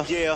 Yeah.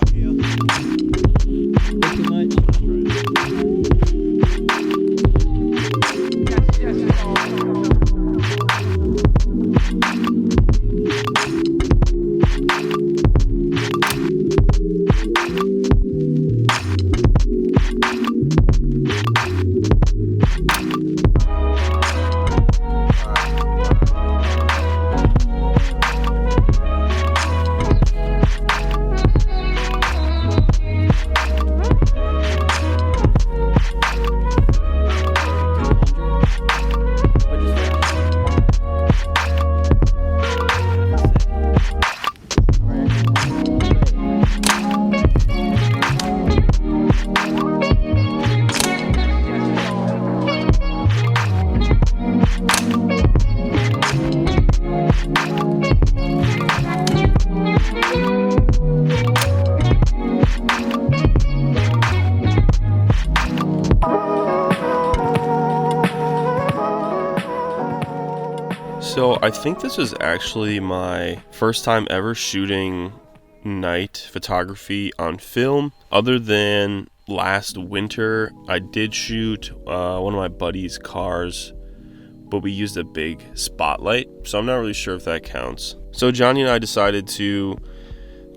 So I think this was actually my first time ever shooting night photography on film. Other than last winter, I did shoot one of my buddy's cars, but we used a big spotlight, so I'm not really sure if that counts. So Johnny and I decided to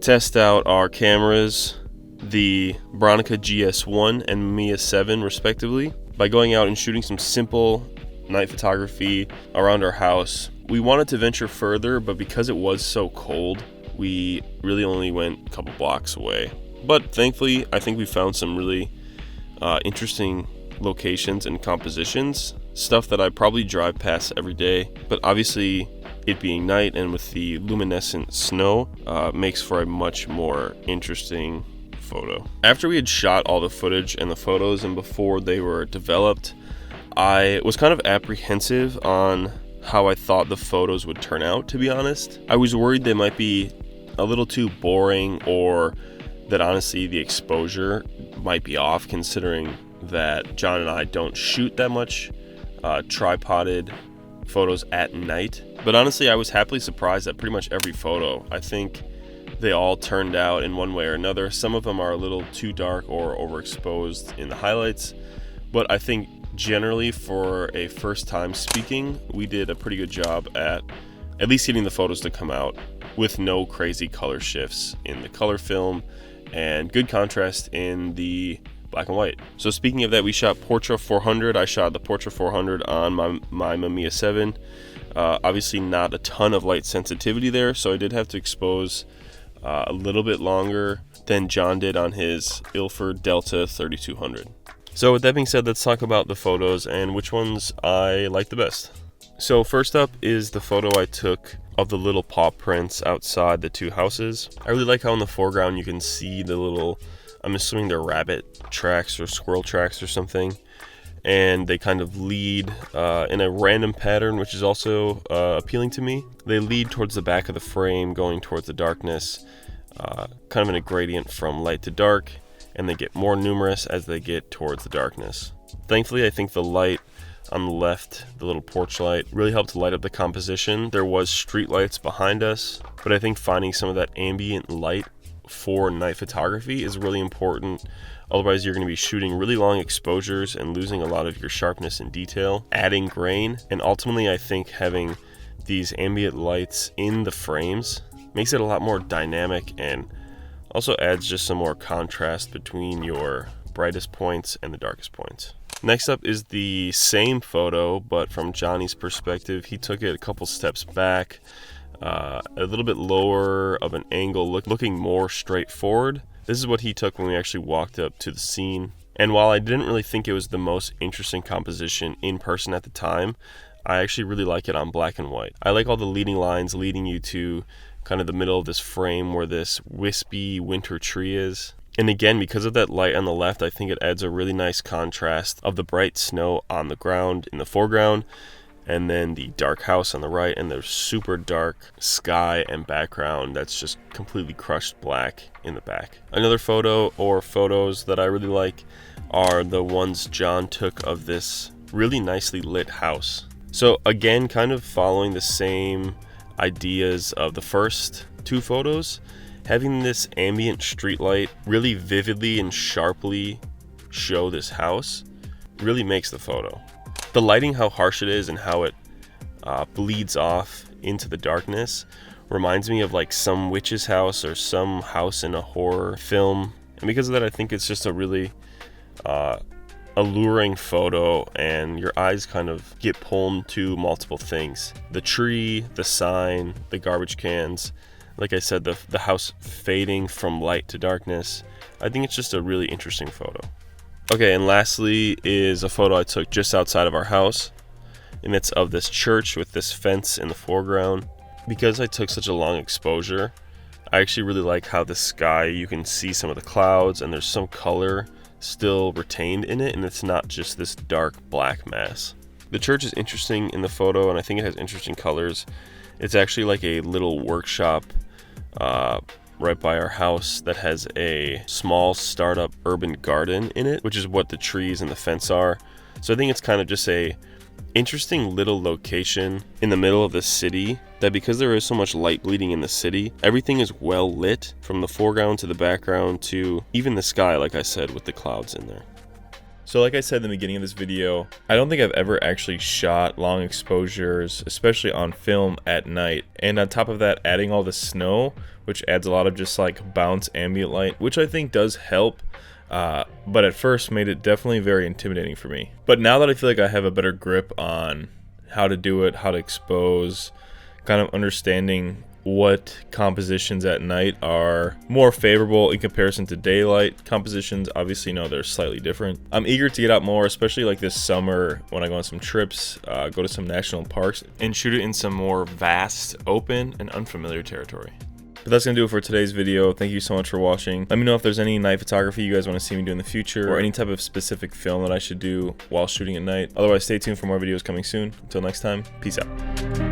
test out our cameras, the Bronica GS-1 and Mamiya 7 respectively, by going out and shooting some simple night photography around our house. We wanted to venture further, but because it was so cold, we really only went a couple blocks away. But thankfully, I think we found some really interesting locations and compositions, stuff that I probably drive past every day. But obviously, it being night and with the luminescent snow, makes for a much more interesting photo. After we had shot all the footage and the photos and before they were developed, I was kind of apprehensive on how I thought the photos would turn out, to be honest. I was worried they might be a little too boring, or that honestly the exposure might be off, considering that John and I don't shoot that much tripoded photos at night. But honestly, I was happily surprised at pretty much every photo. I think they all turned out in one way or another. Some of them are a little too dark or overexposed in the highlights, but I think generally for a first time speaking, we did a pretty good job at least getting the photos to come out with no crazy color shifts in the color film and good contrast in the black and white. So speaking of that, we shot Portra 400. I shot the Portra 400 on my Mamiya 7. Obviously not a ton of light sensitivity there, so I did have to expose a little bit longer than John did on his Ilford Delta 3200. So with that being said, let's talk about the photos and which ones I like the best. So first up is the photo I took of the little paw prints outside the two houses. I really like how in the foreground you can see the little, I'm assuming they're rabbit tracks or squirrel tracks or something, and they kind of lead in a random pattern, which is also appealing to me. They lead towards the back of the frame, going towards the darkness, kind of in a gradient from light to dark, and they get more numerous as they get towards the darkness. Thankfully, I think the light on the left, the little porch light, really helped to light up the composition. There was street lights behind us, but I think finding some of that ambient light for night photography is really important. Otherwise, you're going to be shooting really long exposures and losing a lot of your sharpness and detail, adding grain, and ultimately I think having these ambient lights in the frames makes it a lot more dynamic and also adds just some more contrast between your brightest points and the darkest points. Next up is the same photo, but from Johnny's perspective. He took it a couple steps back, a little bit lower of an angle, looking more straightforward. This is what he took when we actually walked up to the scene. And while I didn't really think it was the most interesting composition in person at the time, I actually really like it on black and white. I like all the leading lines leading you to kind of the middle of this frame where this wispy winter tree is. And again, because of that light on the left, I think it adds a really nice contrast of the bright snow on the ground in the foreground, and then the dark house on the right, and the super dark sky and background that's just completely crushed black in the back. Another photo or photos that I really like are the ones John took of this really nicely lit house. So again, kind of following the same ideas of the first two photos, Having this ambient street light really vividly and sharply show this house really makes the photo. The lighting, how harsh it is and how it bleeds off into the darkness, reminds me of like some witch's house or some house in a horror film. And because of that, I think it's just a really alluring photo, and your eyes kind of get pulled to multiple things. The tree, the sign, the garbage cans, like I said, the house fading from light to darkness. I think it's just a really interesting photo. Okay, and lastly is a photo I took just outside of our house, and it's of this church with this fence in the foreground. Because I took such a long exposure, I actually really like how the sky, you can see some of the clouds and there's some color still retained in it, and it's not just this dark black mass. The church is interesting in the photo, and I think it has interesting colors. It's actually like a little workshop right by our house that has a small startup urban garden in it, which is what the trees and the fence are. So I think it's kind of just a interesting little location in the middle of the city, that because there is so much light bleeding in the city, everything is well lit from the foreground to the background to even the sky, like I said, with the clouds in there. So like I said in the beginning of this video, I don't think I've ever actually shot long exposures, especially on film at night. And on top of that, adding all the snow, which adds a lot of just like bounce ambient light, which I think does help. But at first made it definitely very intimidating for me. But now that I feel like I have a better grip on how to do it, how to expose, kind of understanding what compositions at night are more favorable in comparison to daylight compositions, obviously, they're slightly different. I'm eager to get out more, especially like this summer when I go on some trips, go to some national parks, and shoot it in some more vast, open, and unfamiliar territory. But that's going to do it for today's video. Thank you so much for watching. Let me know if there's any night photography you guys want to see me do in the future, or any type of specific film that I should do while shooting at night. Otherwise, stay tuned for more videos coming soon. Until next time, peace out.